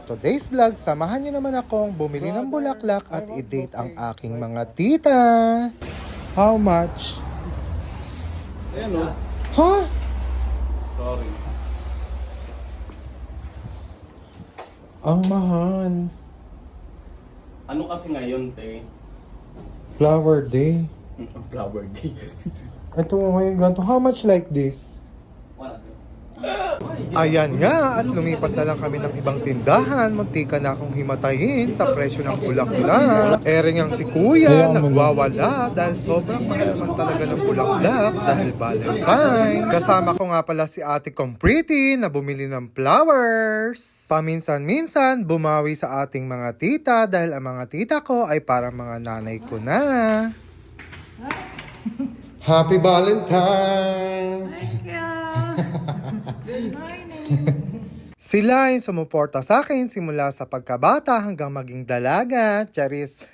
for today's vlog, samahan niyo naman akong bumili ng bulaklak at i-date ang aking mga tita. How much? Ayan o. Huh? Sorry. Ang mahal. Ano kasi ngayon, te? Flower day. Flower day. Ito ngayon ganito. How much like this? Ayan nga, at lumipat na lang kami ng ibang tindahan. Muntika na akong himatayin sa presyo ng bulaklak. Ering ang si kuya, nagwawala dahil sobrang mahal naman talaga ng bulaklak dahil Valentine. Kasama ko nga pala si ate kong Pretty na bumili ng flowers. Paminsan-minsan, bumawi sa ating mga tita dahil ang mga tita ko ay parang mga nanay ko na. Happy Valentine's! Good morning. Sila yung sumuporta sa akin simula sa pagkabata hanggang maging dalaga. Charis.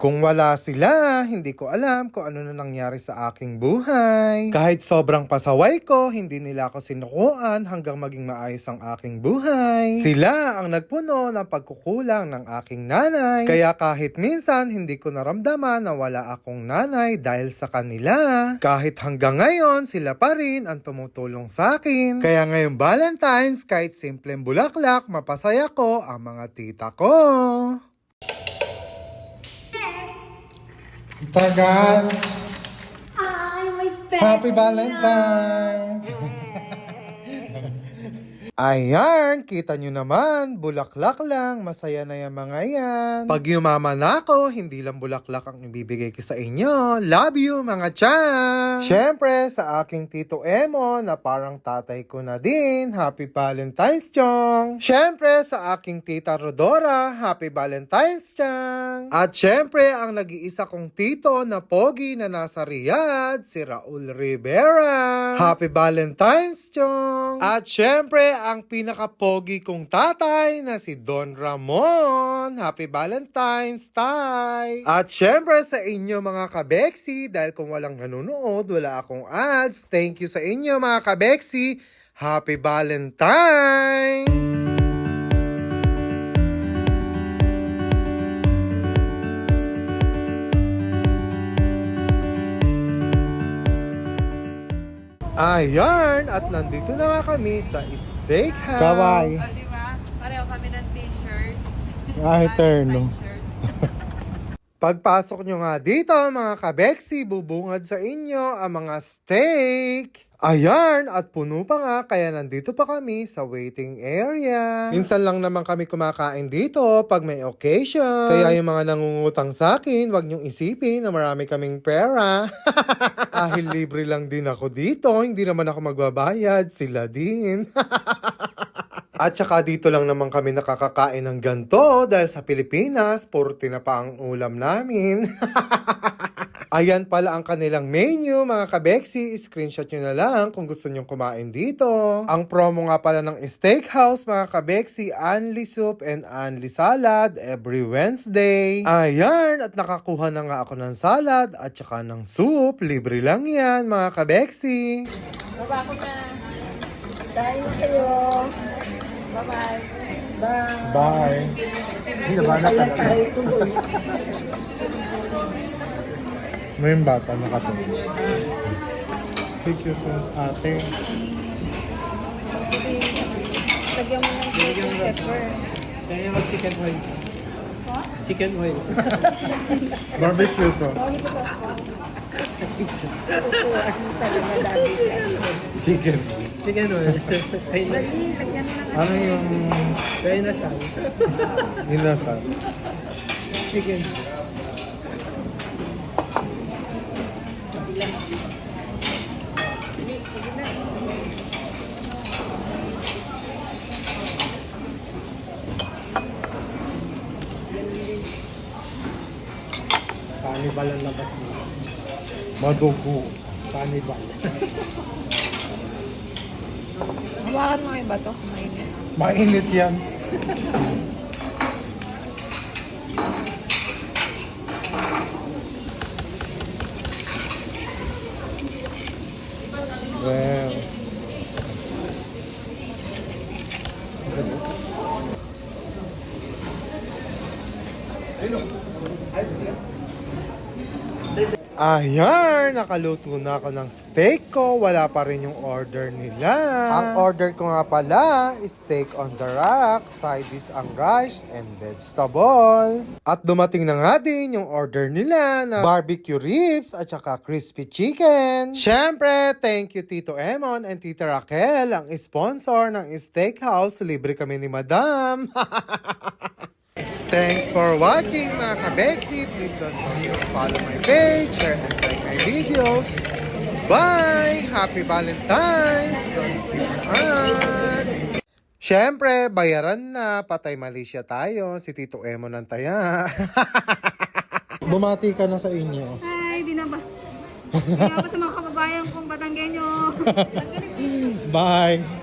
Kung wala sila, hindi ko alam kung ano na nangyari sa aking buhay. Kahit sobrang pasaway ko, hindi nila ako sinukuan hanggang maging maayos ang aking buhay. Sila ang nagpuno ng pagkukulang ng aking nanay. Kaya kahit minsan, hindi ko naramdaman na wala akong nanay dahil sa kanila. Kahit hanggang ngayon, sila pa rin ang tumutulong sa akin. Kaya ngayong Valentine's, kahit simpleng bulaklak, mapasaya ko ang mga tita ko. Tagal! Ay, may special. Happy Valentine! Ayan, kita nyo naman, bulaklak lang, masaya na yung mga yan. Pag yumaman ako, hindi lang bulaklak ang ibibigay ko sa inyo. Love you, mga chan! Siyempre, sa aking tito Emo, na parang tatay ko na din, Happy Valentine's, Chong! Siyempre, sa aking tita Rodora, Happy Valentine's, Chang! At siyempre, ang nag-iisa kong tito na pogi na nasa Riyadh, si Raul Rivera. Happy Valentine's, Chong! At siyempre, ang pinaka-pogi kong tatay na si Don Ramon. Happy Valentine's, Tay! At syempre sa inyo mga kabeksi, dahil kung walang nanonood, wala akong ads. Thank you sa inyo mga kabeksi. Happy Valentine's! Ayan, at nandito na nga kami sa steakhouse. O, Kawai. diba? Pareho kami ng t-shirt. Ay, terno. Shirt. Pagpasok nyo nga dito mga kabeksi, bubungad sa inyo ang mga steak. Ayan, at puno pa nga, kaya nandito pa kami sa waiting area. Minsan lang naman kami kumakain dito pag may occasion. Kaya yung mga nangungutang sa akin, wag nyong isipin na marami kaming pera. Dahil libre lang din ako dito, hindi naman ako magbabayad, sila din. At saka dito lang naman kami nakakakain ng ganto dahil sa Pilipinas, puro tinapa ang ulam namin. Ayan pala ang kanilang menu, mga kabeksi. Screenshot nyo na lang kung gusto nyong kumain dito. Ang promo nga pala ng steakhouse, mga kabeksi, only soup and only salad every Wednesday. Ayan, at nakakuha na nga ako ng salad at saka ng soup. Libre lang yan, mga kabeksi. Baba ko na. Dahil kayo. Bye-bye. Bye. Bye. Hindi na ba Tayo tuloy. May bata nakatulog. Picture sauce ate. Lagyan mo ng chicken pepper. Kaya mag chicken oil. Chicken oil. Barbecue sauce. Chicken. Chicken oil. Kaya na. Dali, lagyan mo ng Ano yung Kaya na siya. inasal? Chicken. Cannibal ang labas mo. Madugo. Cannibal. Hawakan mo yung bato. Mainit. Mainit yan. Well. Ayan, nakaluto na ako ng steak ko. Wala pa rin yung order nila. Ang order ko nga pala, steak on the rack, side dish ang rice and vegetable. At dumating na nga din yung order nila na barbecue ribs at saka crispy chicken. Syempre, thank you Tito Emon and Tita Raquel, ang sponsor ng steakhouse. Libre kami ni Madam. Thanks for watching mga kabeksi. Please don't forget to follow my page, share and like my videos. Bye! Happy Valentine's! Don't skip ads! Siyempre, bayaran na. Patay Malaysia tayo. Si Tito Emo ng taya. Bumati ka na sa inyo. Ay, di na ba? Di na ba sa mga kababayan kong Batanggenyo? Bye!